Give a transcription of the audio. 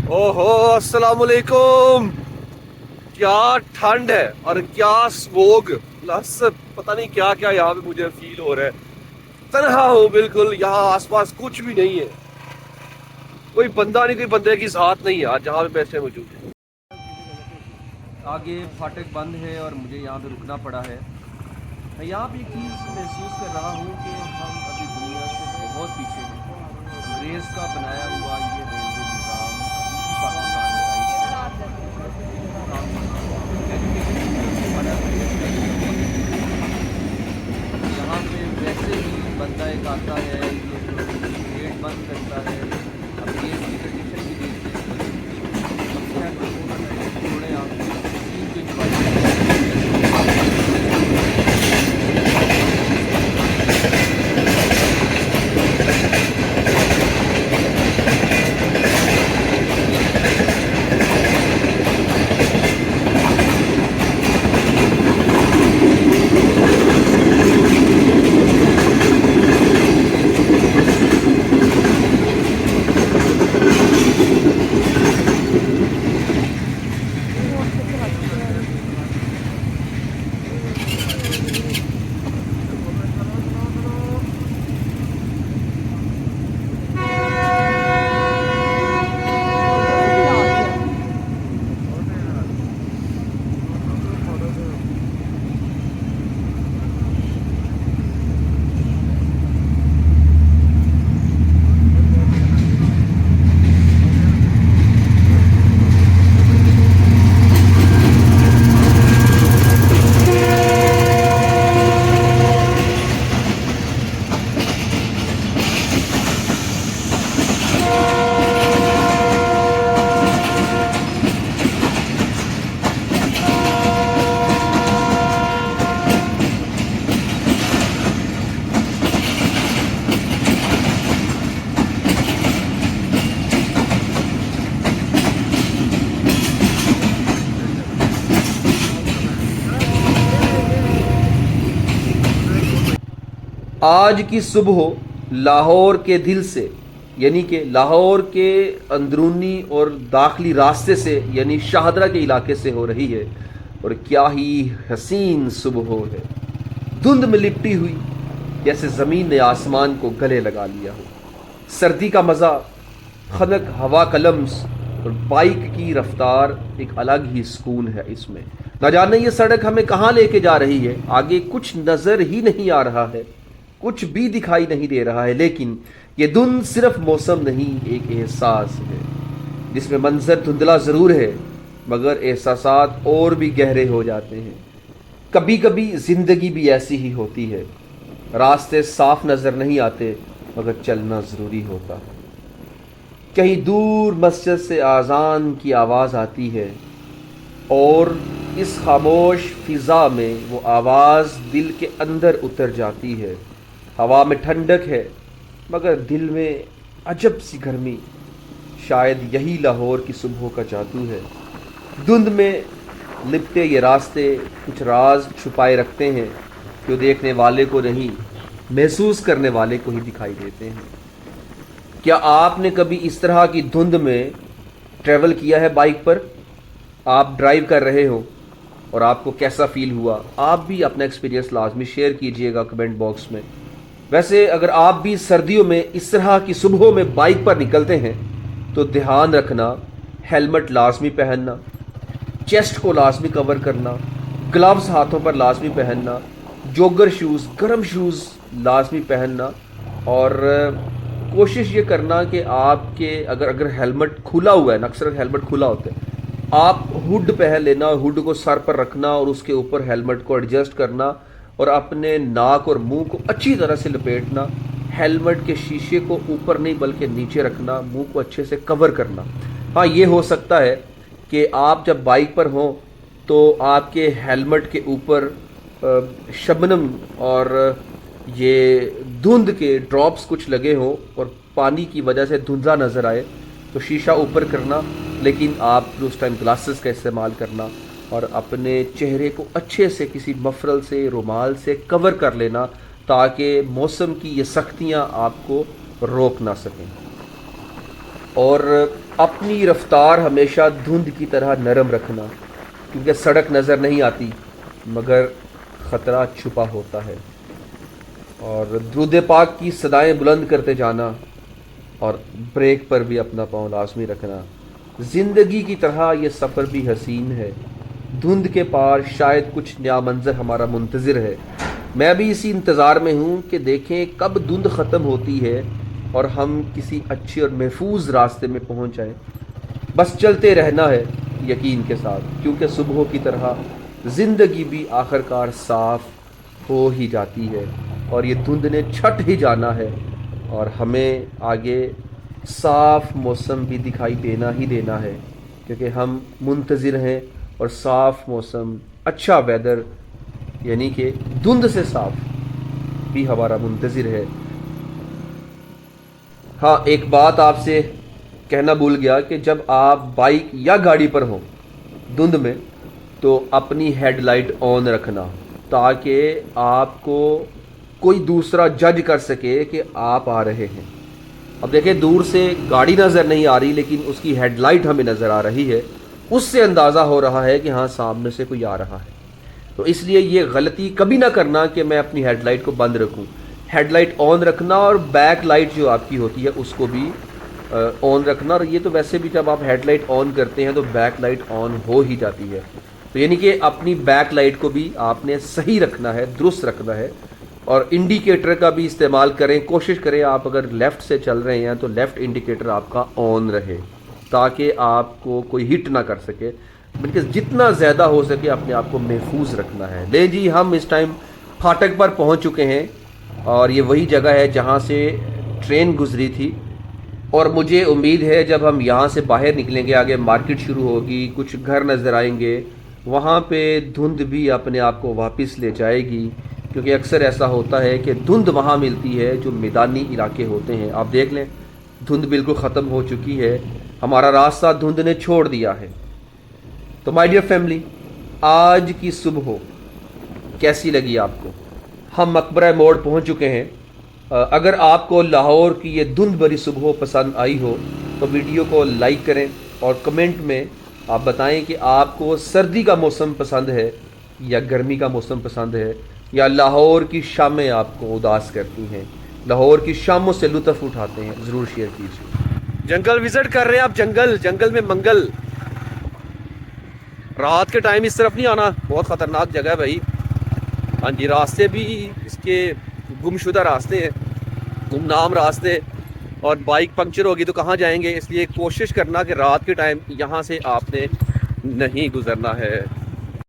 ओहो अस्सलाम वालेकुम। क्या ठंड है और क्या स्मोग प्लस पता नहीं क्या क्या यहाँ पे मुझे फील हो रहा है। तन्हा हूँ बिल्कुल, यहाँ आसपास कुछ भी नहीं है, कोई बंदा नहीं, कोई बंदे की साथ नहीं है आज जहाँ पे पैसे मौजूद है। आगे फाटक बंद है और मुझे यहाँ पे रुकना पड़ा है। मैं यहाँ पे एक चीज़ महसूस कर रहा हूँ कि हम अभी दुनिया से बहुत पीछे हैं। अंग्रेज़ का बनाया हुआ ये रेलवे निज़ाम पाकिस्तान में एजुकेशन सिस्टम हमारा यहाँ पे वैसे ही बंदा एक आता है, ये गेट बंद करता है। अब गेट की कंडीशन भी देखते हैं, अब क्या छोड़े आप 3 दिन आज की सुबह लाहौर के दिल से यानी कि लाहौर के अंदरूनी और दाखिली रास्ते से यानी शाहदरा के इलाके से हो रही है। और क्या ही हसीन सुबह है, धुंध में लिपटी हुई जैसे ज़मीन ने आसमान को गले लगा लिया हो। सर्दी का मज़ा, खनक हवा का लम्स और बाइक की रफ्तार, एक अलग ही सुकून है इसमें। न जाने ये सड़क हमें कहाँ लेके जा रही है, आगे कुछ नज़र ही नहीं आ रहा है, कुछ भी दिखाई नहीं दे रहा है। लेकिन ये धुंध सिर्फ मौसम नहीं, एक एहसास है जिसमें मंजर धुंधला ज़रूर है मगर एहसासात और भी गहरे हो जाते हैं। कभी कभी ज़िंदगी भी ऐसी ही होती है, रास्ते साफ नज़र नहीं आते मगर चलना ज़रूरी होता है। कहीं दूर मस्जिद से आज़ान की आवाज़ आती है और इस खामोश फिज़ा में वो आवाज़ दिल के अंदर उतर जाती है। हवा में ठंडक है मगर दिल में अजब सी गर्मी। शायद यही लाहौर की सुबह का जादू है। धुंध में लिपटे ये रास्ते कुछ राज छुपाए रखते हैं जो देखने वाले को नहीं, महसूस करने वाले को ही दिखाई देते हैं। क्या आपने कभी इस तरह की धुंध में ट्रैवल किया है बाइक पर? आप ड्राइव कर रहे हो और आपको कैसा फील हुआ? आप भी अपना एक्सपीरियंस लाजमी शेयर कीजिएगा कमेंट बॉक्स में। वैसे अगर आप भी सर्दियों में इस तरह की सुबहों में बाइक पर निकलते हैं तो ध्यान रखना, हेलमेट लाजमी पहनना, चेस्ट को लाजमी कवर करना, ग्लव्स हाथों पर लाजमी पहनना, जॉगर शूज़, गर्म शूज़ लाजमी पहनना। और कोशिश ये करना कि आपके अगर हेलमेट खुला हुआ है, अक्सर हेलमेट खुला होता है, आप हुड पहन लेना, हुड को सर पर रखना और उसके ऊपर हेलमेट को एडजस्ट करना और अपने नाक और मुंह को अच्छी तरह से लपेटना। हेलमेट के शीशे को ऊपर नहीं बल्कि नीचे रखना, मुंह को अच्छे से कवर करना। हाँ, ये हो सकता है कि आप जब बाइक पर हों तो आपके हेलमेट के ऊपर शबनम और ये धुंध के ड्रॉप्स कुछ लगे हों और पानी की वजह से धुंधला नज़र आए तो शीशा ऊपर करना, लेकिन आप उस टाइम ग्लासेस का इस्तेमाल करना और अपने चेहरे को अच्छे से किसी मफरल से, रुमाल से कवर कर लेना ताकि मौसम की ये सख्तियाँ आपको रोक ना सकें। اور اپنی رفتار ہمیشہ دھند کی طرح نرم رکھنا، کیونکہ سڑک نظر نہیں آتی مگر خطرہ چھپا ہوتا ہے، اور درود پاک کی صدائیں بلند کرتے جانا، اور بریک پر بھی اپنا پاؤں لازمی رکھنا۔ زندگی کی طرح یہ سفر بھی حسین ہے، دھند کے پار شاید کچھ نیا منظر ہمارا منتظر ہے۔ میں بھی اسی انتظار میں ہوں کہ دیکھیں کب دھند ختم ہوتی ہے اور ہم کسی اچھے اور محفوظ راستے میں پہنچ جائیں۔ بس چلتے رہنا ہے یقین کے ساتھ، کیونکہ صبحوں کی طرح زندگی بھی آخر کار صاف ہو ہی جاتی ہے، اور یہ دھند نے چھٹ ہی جانا ہے، اور ہمیں آگے صاف موسم بھی دکھائی دینا ہی دینا ہے، کیونکہ ہم منتظر ہیں، اور صاف موسم، اچھا ویدر یعنی کہ دھند سے صاف بھی ہمارا منتظر ہے۔ ہاں، ایک بات آپ سے کہنا بھول گیا کہ جب آپ بائک یا گاڑی پر ہوں دھند میں، تو اپنی ہیڈ لائٹ آن رکھنا، تاکہ آپ کو کوئی دوسرا جج کر سکے کہ آپ آ رہے ہیں۔ اب دیکھیں، دور سے گاڑی نظر نہیں آ رہی لیکن اس کی ہیڈ لائٹ ہمیں نظر آ رہی ہے، اس سے اندازہ ہو رہا ہے کہ ہاں سامنے سے کوئی آ رہا ہے۔ تو اس لیے یہ غلطی کبھی نہ کرنا کہ میں اپنی ہیڈ لائٹ کو بند رکھوں، ہیڈ لائٹ آن رکھنا، اور بیک لائٹ جو آپ کی ہوتی ہے اس کو بھی آن رکھنا۔ اور یہ تو ویسے بھی جب آپ ہیڈ لائٹ آن کرتے ہیں تو بیک لائٹ آن ہو ہی جاتی ہے، تو یعنی کہ اپنی بیک لائٹ کو بھی آپ نے صحیح رکھنا ہے، درست رکھنا ہے، اور انڈیکیٹر کا بھی استعمال کریں، کوشش کریں آپ اگر لیفٹ سے چل رہے ہیں تو لیفٹ انڈیکیٹر آپ کا آن رہے، تاکہ آپ کو کوئی ہٹ نہ کر سکے، بلکہ جتنا زیادہ ہو سکے اپنے آپ کو محفوظ رکھنا ہے۔ لے جی، ہم اس ٹائم پھاٹک پر پہنچ چکے ہیں، اور یہ وہی جگہ ہے جہاں سے ٹرین گزری تھی، اور مجھے امید ہے جب ہم یہاں سے باہر نکلیں گے، آگے مارکیٹ شروع ہوگی، کچھ گھر نظر آئیں گے، وہاں پہ دھند بھی اپنے آپ کو واپس لے جائے گی، کیونکہ اکثر ایسا ہوتا ہے کہ دھند وہاں ملتی ہے جو میدانی علاقے ہوتے ہیں۔ آپ دیکھ لیں، دھند بالکل ختم ہو چکی ہے، ہمارا راستہ دھند نے چھوڑ دیا ہے۔ تو مائی ڈیئر فیملی، آج کی صبح کیسی لگی آپ کو؟ ہم مقبرہ موڑ پہنچ چکے ہیں۔ اگر آپ کو لاہور کی یہ دھند بھری صبح پسند آئی ہو تو ویڈیو کو لائک کریں، اور کمنٹ میں آپ بتائیں کہ آپ کو سردی کا موسم پسند ہے یا گرمی کا موسم پسند ہے، یا لاہور کی شامیں آپ کو اداس کرتی ہیں، لاہور کی شاموں سے لطف اٹھاتے ہیں، ضرور شیئر کیجیے۔ جنگل وزٹ کر رہے ہیں آپ، جنگل میں منگل۔ رات کے ٹائم اس طرف نہیں آنا، بہت خطرناک جگہ ہے بھائی۔ ہاں جی، راستے بھی اس کے گمشدہ راستے ہیں، گمنام راستے، اور بائک پنکچر ہوگی تو کہاں جائیں گے، اس لیے کوشش کرنا کہ رات کے ٹائم یہاں سے آپ نے نہیں گزرنا ہے۔